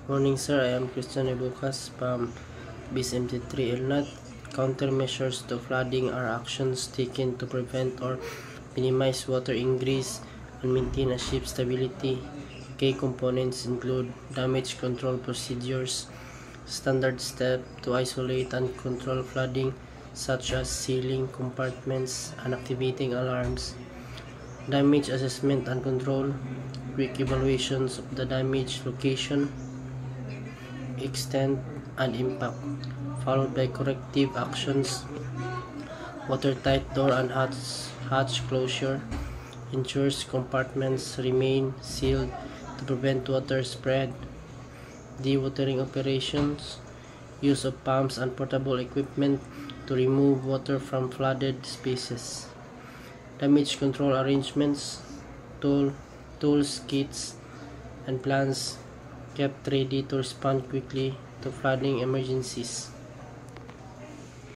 Morning sir, I am Christian Ibucas from BSMT3 Elnat. Countermeasures to flooding are actions taken to prevent or minimize water ingress and maintain a ship stability. Key components include damage control procedures, standard steps to isolate and control flooding, such as sealing compartments and activating alarms, damage assessment and control, quick evaluations of the damage location, extent and impact, followed by corrective actions. Watertight door and hatch closure ensures compartments remain sealed to prevent water spread. Dewatering operations, use of pumps and portable equipment to remove water from flooded spaces. Damage control arrangements, tools, kits, and plans kept ready to respond quickly to flooding emergencies.